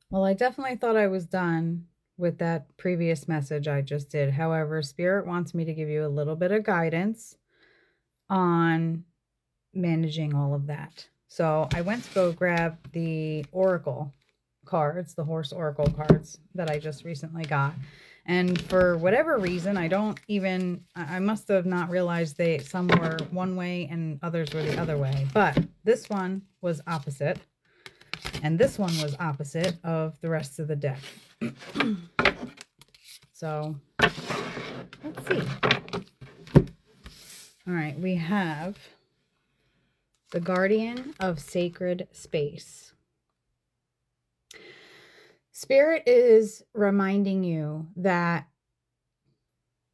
Well, I definitely thought I was done with that previous message I just did. However, Spirit wants me to give you a little bit of guidance on managing all of that. So I went to go grab the Oracle cards, the horse Oracle cards that I just recently got. And for whatever reason, I must have not realized some were one way and others were the other way. But this one was opposite, and this one was opposite of the rest of the deck. So let's see. All right, we have the Guardian of Sacred Space. Spirit is reminding you that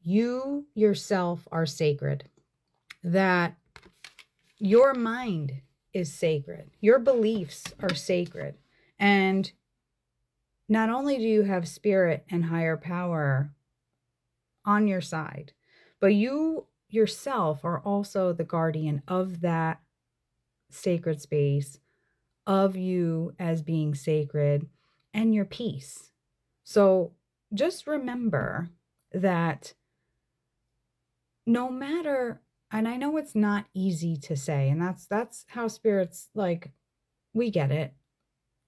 you yourself are sacred, that your mind is sacred, your beliefs are sacred. And not only do you have spirit and higher power on your side, but you yourself are also the guardian of that sacred space, of you as being sacred, and your peace. So just remember that no matter, and I know it's not easy to say, and that's how spirits, like, we get it.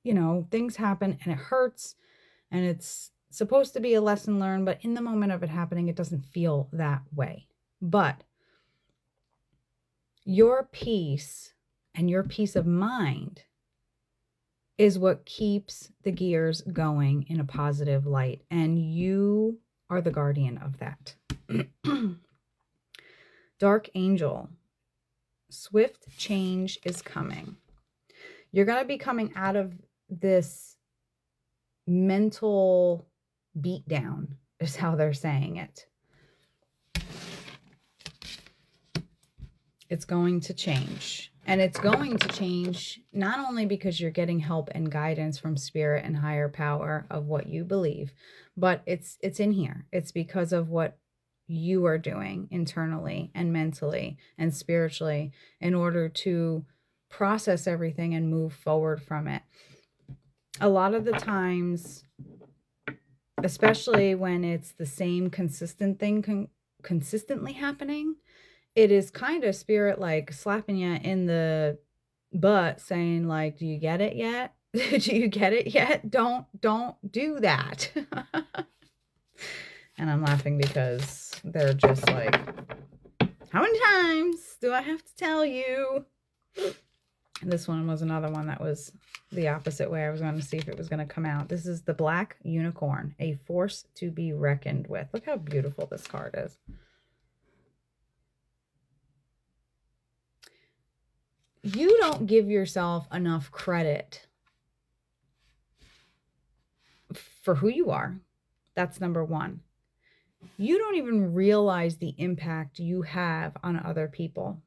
You know, things happen and it hurts, and it's supposed to be a lesson learned, but in the moment of it happening, it doesn't feel that way. But your peace and your peace of mind is what keeps the gears going in a positive light. And you are the guardian of that. Dark Angel, swift change is coming. You're going to be coming out of this mental beatdown, is how they're saying it. It's going to change. And it's going to change not only because you're getting help and guidance from spirit and higher power of what you believe, but it's in here. It's because of what you are doing internally and mentally and spiritually in order to process everything and move forward from it. A lot of the times, especially when it's the same consistent thing consistently happening, it is kind of spirit like slapping you in the butt saying, like, do you get it yet? Do you get it yet? Don't do that. And I'm laughing because they're just like, how many times do I have to tell you? And this one was another one that was the opposite way. I was going to see if it was going to come out. This is the Black Unicorn, a force to be reckoned with. Look how beautiful this card is. You don't give yourself enough credit for who you are. That's number one. You don't even realize the impact you have on other people.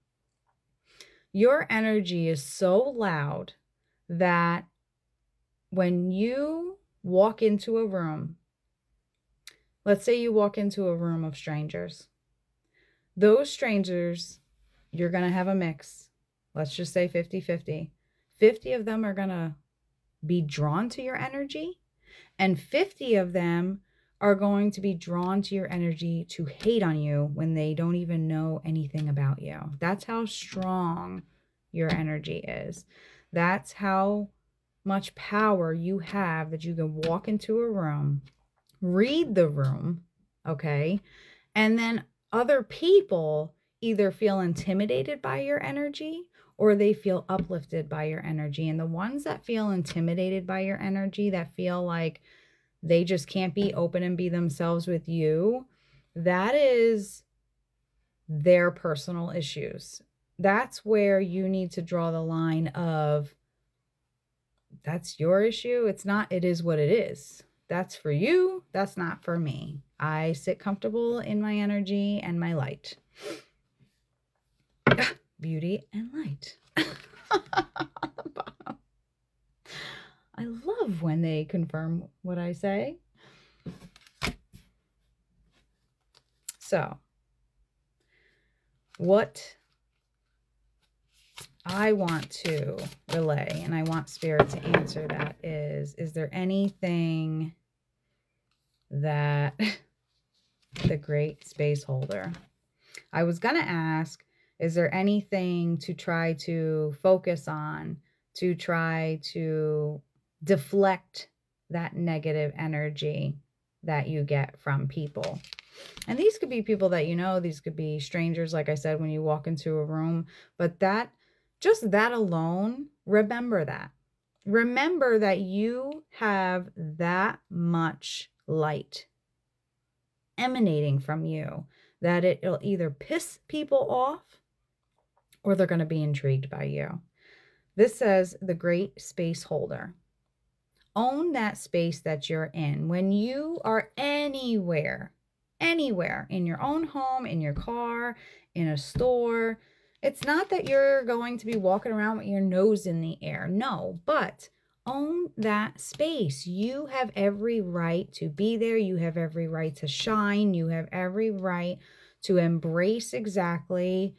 Your energy is so loud that when you walk into a room, let's say you walk into a room of strangers, those strangers, you're going to have a mix. Let's just say 50-50. 50 of them are going to be drawn to your energy, and 50 of them are going to be drawn to your energy to hate on you when they don't even know anything about you. That's how strong your energy is. That's how much power you have, that you can walk into a room, read the room, okay? And then other people either feel intimidated by your energy or they feel uplifted by your energy. And the ones that feel intimidated by your energy, that feel like they just can't be open and be themselves with you, that is their personal issues. That's where you need to draw the line of, that's your issue. It's not, it is what it is. That's for you. That's not for me. I sit comfortable in my energy and my light. Beauty and light. I love when they confirm what I say. So, what I want to relay, and I want Spirit to answer that is there anything that the great space holder, I was going to ask, is there anything to try to focus on, to try to deflect that negative energy that you get from people? And these could be people that you know, these could be strangers, like I said, when you walk into a room. But that, just that alone, remember that. Remember that you have that much light emanating from you that it'll either piss people off or they're going to be intrigued by you. This says the great space holder. Own that space that you're in. When you are anywhere in your own home, in your car, in a store, it's not that you're going to be walking around with your nose in the air. No, but own that space. You have every right to be there. You have every right to shine. You have every right to embrace exactly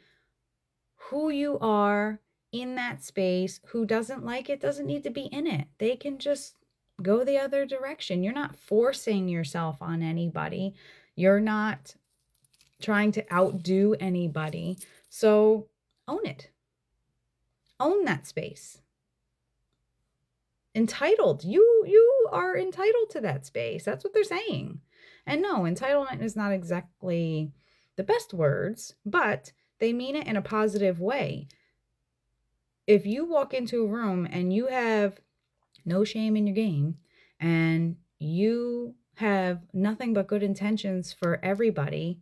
who you are in that space. Who doesn't like it doesn't need to be in it. They can just go the other direction. You're not forcing yourself on anybody. You're not trying to outdo anybody. So own it. Own that space. Entitled. You are entitled to that space. That's what they're saying. And no, entitlement is not exactly the best words, but they mean it in a positive way. If you walk into a room and you have no shame in your game and you have nothing but good intentions for everybody,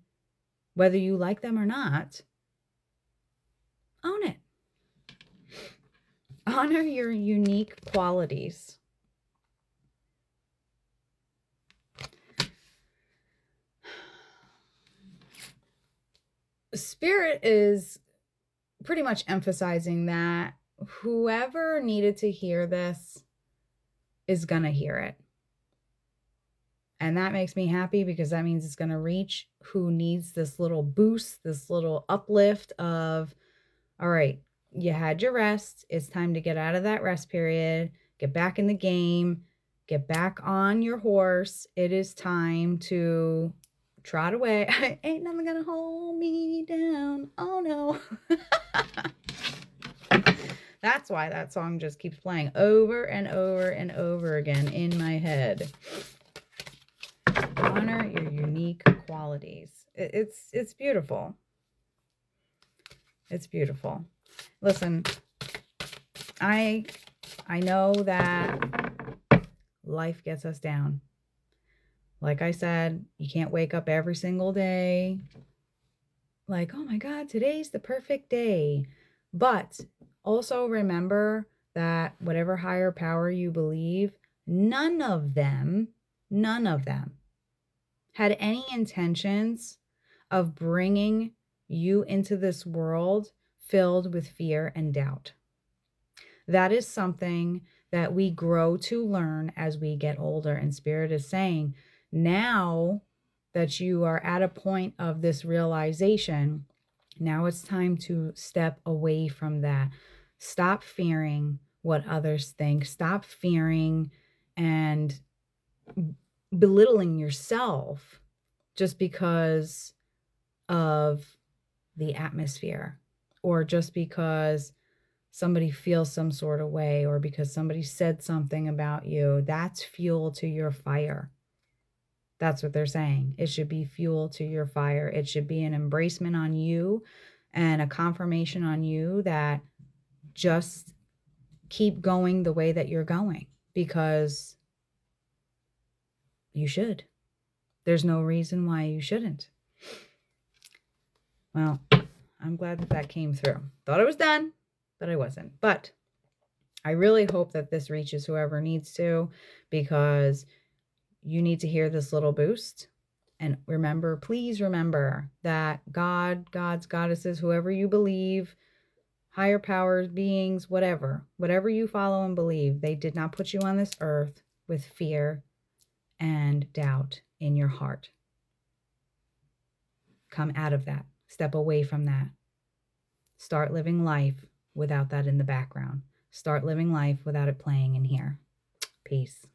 whether you like them or not, own it. Honor your unique qualities. Spirit is pretty much emphasizing that whoever needed to hear this is going to hear it. And that makes me happy because that means it's going to reach who needs this little boost, this little uplift of, all right, you had your rest. It's time to get out of that rest period, get back in the game, get back on your horse. It is time to trot away. Ain't nothing gonna hold me down. Oh no. That's why that song just keeps playing over and over and over again in my head. Honor your unique qualities. It's beautiful. It's beautiful. Listen, I know that life gets us down. Like I said, you can't wake up every single day like, oh my God, today's the perfect day. But also remember that whatever higher power you believe, none of them had any intentions of bringing you into this world filled with fear and doubt. That is something that we grow to learn as we get older. And Spirit is saying, now that you are at a point of this realization, now it's time to step away from that. Stop fearing what others think. Stop fearing and belittling yourself just because of the atmosphere, or just because somebody feels some sort of way, or because somebody said something about you. That's fuel to your fire. That's what they're saying. It should be fuel to your fire. It should be an embracement on you and a confirmation on you that just keep going the way that you're going, because you should. There's no reason why you shouldn't. Well, I'm glad that came through. Thought I was done, but I wasn't. But I really hope that this reaches whoever needs to, because you need to hear this little boost. And remember, please remember that God, gods, goddesses, whoever you believe, higher powers, beings, whatever you follow and believe, they did not put you on this earth with fear and doubt in your heart. Come out of that. Step away from that. Start living life without that in the background. Start living life without it playing in here. Peace.